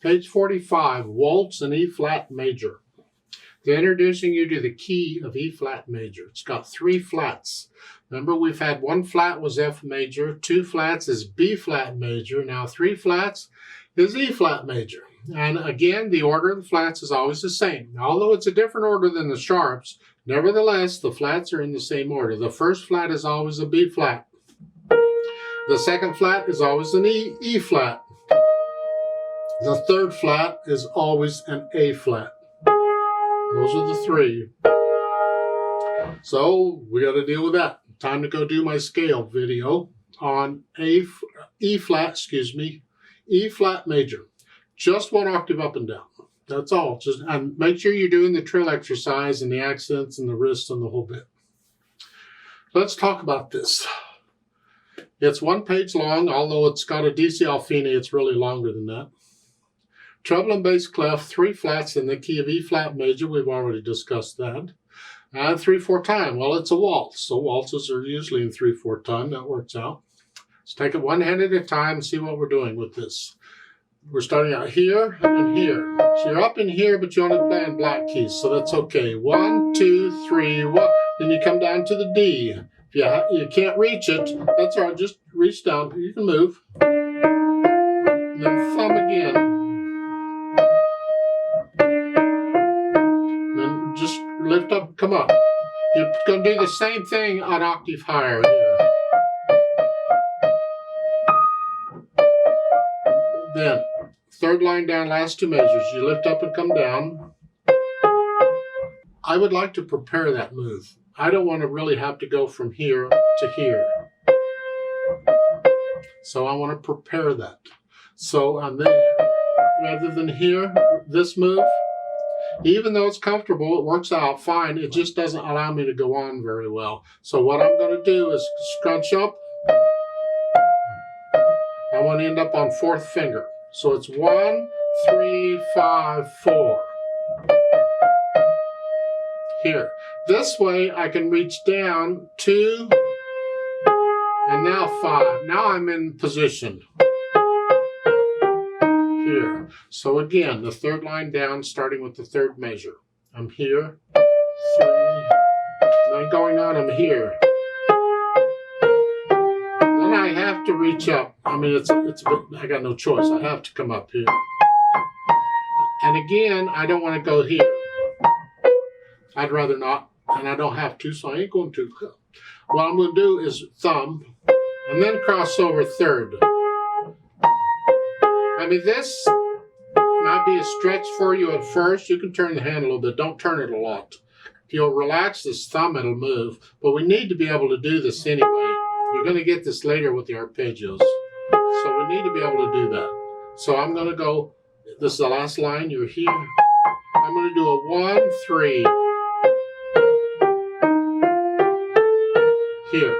Page 45, Waltz in E-flat major. They're introducing you to the key of E-flat major. It's got 3 flats. Remember, we've had 1 flat was F major, 2 flats is B-flat major, now 3 flats is E-flat major. And again, the order of the flats is always the same. Although it's a different order than the sharps, nevertheless, the flats are in the same order. The first flat is always a B-flat. The second flat is always an E-flat. The third flat is always an A-flat. Those are the 3. So we got to deal with that. Time to go do my scale video on E-flat major. Just 1 octave up and down. That's all. And make sure you're doing the trill exercise and the accents and the wrists and the whole bit. Let's talk about this. It's 1 page long, although it's got a DCL fine, it's really longer than that. Treble and bass clef, 3 flats in the key of E-flat major. We've already discussed that. And 3/4 time. Well, it's a waltz, so waltzes are usually in 3/4 time. That works out. Let's take it 1 hand at a time and see what we're doing with this. We're starting out here and here. So you're up in here, but you only play in black keys, so that's okay. 1, 2, 3, 1. Then you come down to the D. If you can't reach it, that's all right. Just reach down. You can move. And then thumb again. And then just lift up, come up. You're going to do the same thing an octave higher here. Then, 3rd line down, last 2 measures. You lift up and come down. I would like to prepare that move. I don't want to really have to go from here to here. So I want to prepare that. So I'm there, rather than here, this move, even though it's comfortable, it works out fine, it just doesn't allow me to go on very well. So what I'm going to do is scrunch up. I want to end up on 4th finger. So it's 1, 3, 5, 4. Here. This way I can reach down 2 and now 5. Now I'm in position here. So again, the 3rd line down, starting with the 3rd measure. I'm here, 3, then going on, I'm here. Then I have to reach up. I mean, it's a bit, I got no choice. I have to come up here. And again, I don't want to go here. I'd rather not, and I don't have to, so I ain't going to. What I'm going to do is thumb, and then cross over 3rd. I mean, this might be a stretch for you at first. You can turn the hand a little bit. Don't turn it a lot. If you'll relax this thumb, it'll move. But we need to be able to do this anyway. You're going to get this later with the arpeggios. So we need to be able to do that. So I'm going to go, this is the last line. You're here. I'm going to do a 1, 3. Here.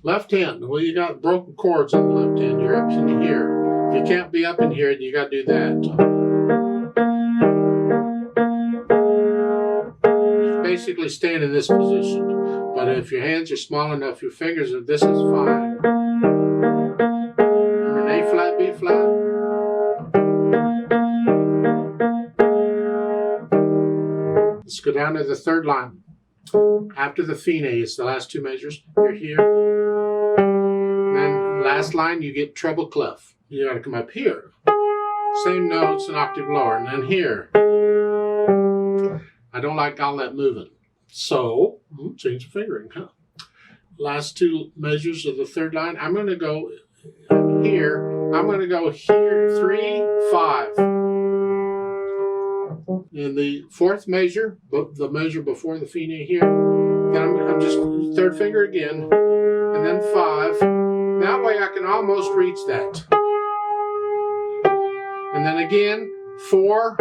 Left hand. Well, you got broken chords on the left hand. You're up in here. If you can't be up in here, you got to do that. Basically staying in this position. But if your hands are small enough, your fingers are, this is fine. An A flat, B flat. Let's go down to the 3rd line. After the fine, it's the last 2 measures. You're here. And then last line, you get treble clef. You got to come up here. Same notes, an octave lower. And then here. I don't like all that moving. So, change the fingering. Huh? Last 2 measures of the 3rd line. I'm going to go here. I'm going to go here. 3, 5. In the 4th measure, the measure before the fine here, then I'm just 3rd finger again, and then 5. That way I can almost reach that. And then again, 4.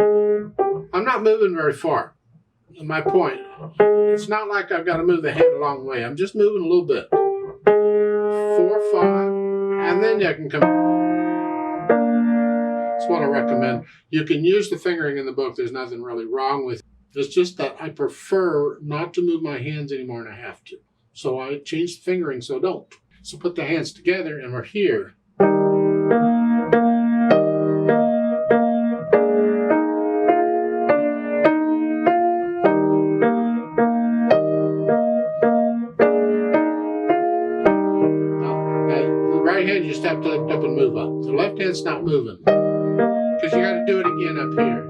I'm not moving very far. My point, it's not like I've got to move the hand a long way. I'm just moving a little bit. 4, 5, and then I can come. That's what I recommend. You can use the fingering in the book. There's nothing really wrong with it. It's just that I prefer not to move my hands anymore than I have to. So I change the fingering so don't. So put the hands together and we're here. move up. The left hand's not moving because you got to do it again up here.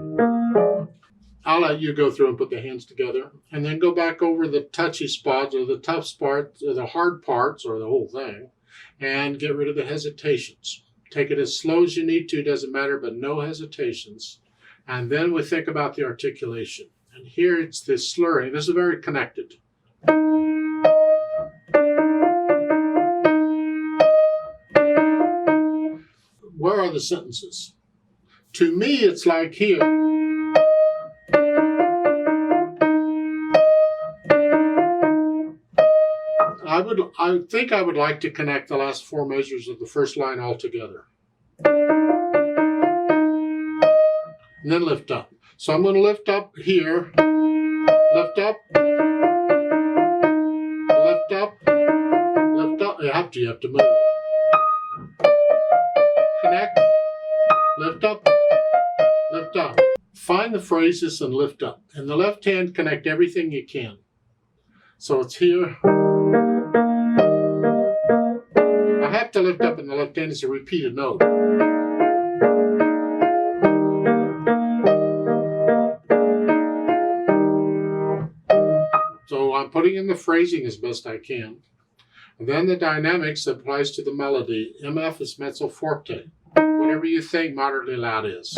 I'll let you go through and put the hands together and then go back over the touchy spots or the tough spots or the hard parts or the whole thing and get rid of the hesitations. Take it as slow as you need to, doesn't matter, but no hesitations. And then we think about the articulation. And here it's this slurring. This is very connected. Where are the sentences? To me, it's like here. I think I would like to connect the last 4 measures of the first line all together. And then lift up. So I'm going to lift up here, lift up, lift up, lift up. You have to move. Connect, lift up, lift up. Find the phrases and lift up. In the left hand, connect everything you can. So it's here. I have to lift up in the left hand as a repeated note. So I'm putting in the phrasing as best I can. And then the dynamics applies to the melody. MF is mezzo forte. Whatever you think moderately loud is.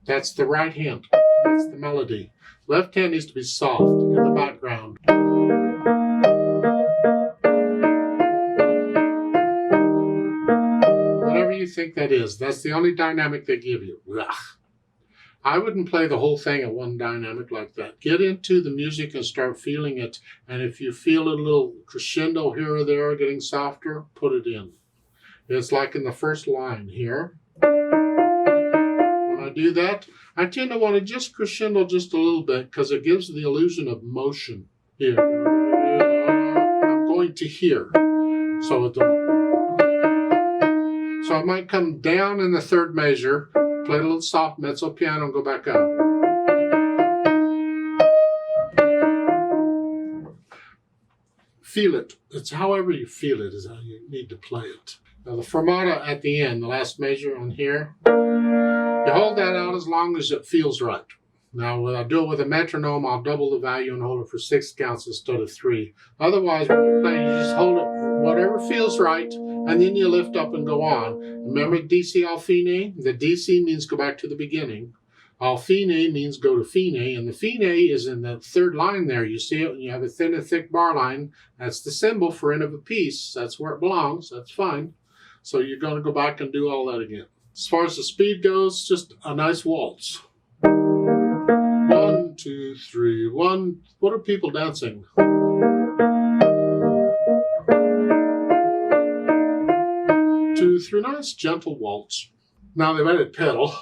That's the right hand. That's the melody. Left hand needs to be soft in the background. Whatever you think that is, that's the only dynamic they give you. Ugh. I wouldn't play the whole thing at one dynamic like that. Get into the music and start feeling it. And if you feel a little crescendo here or there, getting softer, put it in. It's like in the first line here. When I do that, I tend to want to just crescendo just a little bit because it gives the illusion of motion here. I'm going to here. So I might come down in the third measure, play a little soft mezzo piano and go back up. Feel it. It's however you feel it is how you need to play it. Now the fermata at the end, the last measure on here, you hold that out as long as it feels right. Now when I do it with a metronome, I'll double the value and hold it for 6 counts instead of 3. Otherwise, when you're playing, you just hold it whatever feels right, and then you lift up and go on. Remember DC al fine? The DC means go back to the beginning. Al fine means go to fine, and the fine is in the third line there. You see it when you have a thin and thick bar line. That's the symbol for end of a piece. That's where it belongs. That's fine. So you're going to go back and do all that again. As far as the speed goes, just a nice waltz. 1, 2, 3, 1. What are people dancing? 2, 3, nice gentle waltz. Now they've added pedal.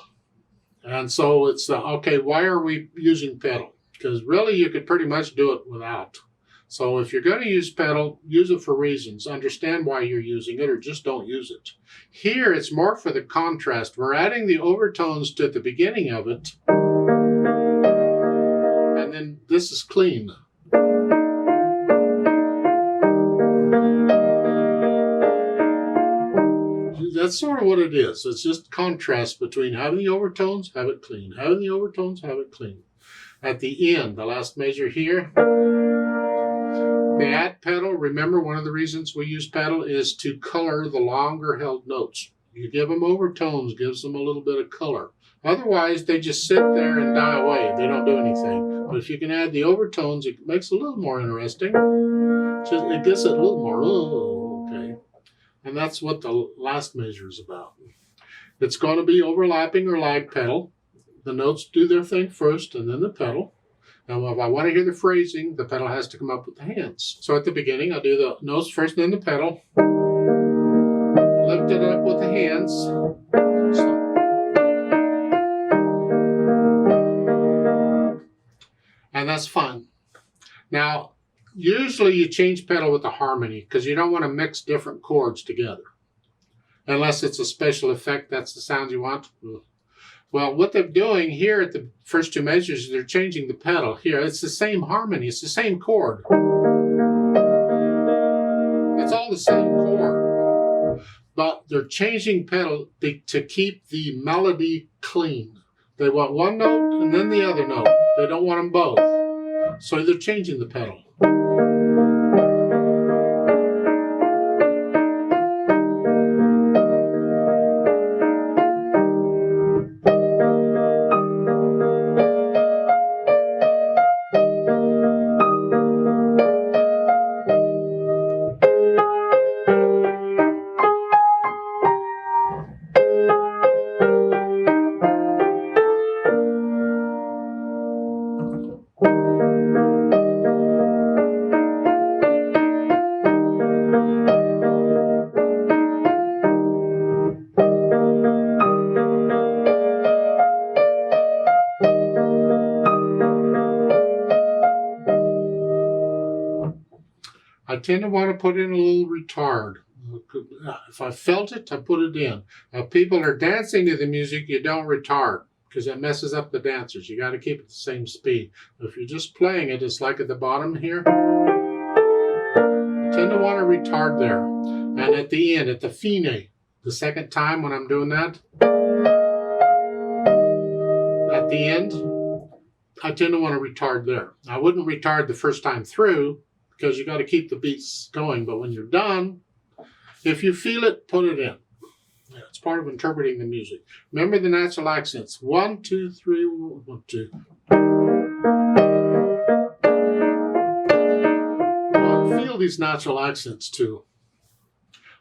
And so it's, okay, why are we using pedal? Because really you could pretty much do it without. So if you're going to use pedal, use it for reasons. Understand why you're using it or just don't use it. Here it's more for the contrast. We're adding the overtones to the beginning of it. And then this is clean. That's sort of what it is. It's just contrast between having the overtones, have it clean. Having the overtones, have it clean. At the end, the last measure here, the add pedal. Remember, one of the reasons we use pedal is to color the longer held notes. You give them overtones, gives them a little bit of color. Otherwise, they just sit there and die away. They don't do anything. But if you can add the overtones, it makes it a little more interesting. It gets it a little more, okay. And that's what the last measure is about. It's going to be overlapping or lag pedal. The notes do their thing first and then the pedal. Now, if I want to hear the phrasing, the pedal has to come up with the hands. So at the beginning, I do the notes first and then the pedal. Lift it up with the hands. And that's fun. Now, usually you change pedal with the harmony because you don't want to mix different chords together. Unless it's a special effect, that's the sound you want. Well, what they're doing here at the first 2 measures is they're changing the pedal. Here, it's the same harmony. It's the same chord. It's all the same chord. but they're changing pedal to keep the melody clean. They want one note and then the other note. They don't want them both. So they're changing the pedal. I tend to want to put in a little retard. If I felt it, I put it in. If people are dancing to the music, you don't retard because that messes up the dancers. You got to keep it the same speed. If you're just playing it, it's like at the bottom here. I tend to want to retard there. And at the end, at the fine, the second time when I'm doing that, at the end, I tend to want to retard there. I wouldn't retard the first time through, because you got to keep the beats going. But when you're done, if you feel it, put it in. Yeah, it's part of interpreting the music. Remember the natural accents. 1, 2, 3, 1, 2. Well, feel these natural accents too.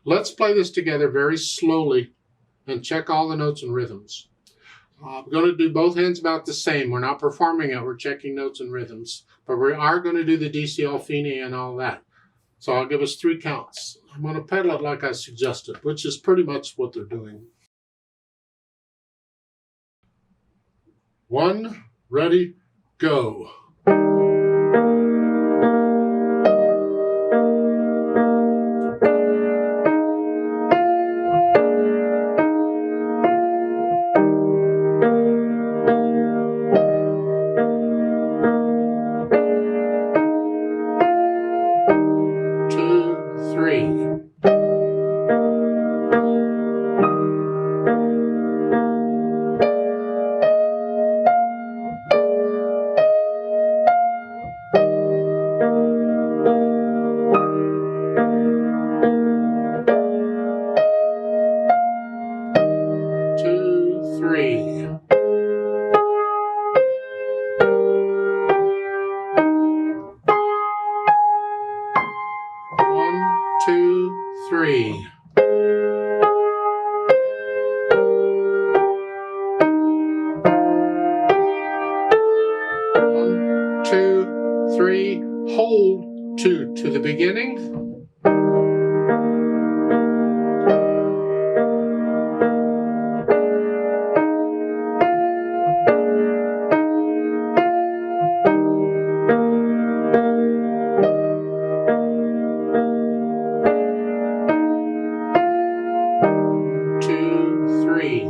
Let's play this together very slowly and check all the notes and rhythms. I'm going to do both hands about the same. We're not performing it. We're checking notes and rhythms. But we are going to do the DCL fine and all that. So I'll give us 3 counts. I'm going to pedal it like I suggested, which is pretty much what they're doing. 1, ready, go. 2, 3. 2, 3. 1, 2, 3. 1, 2, 3. Hold 2 to the beginning. 2, 3.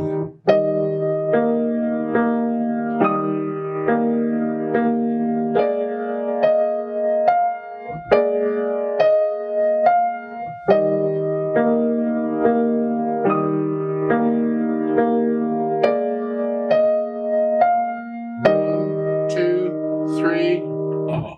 1, 2, 3.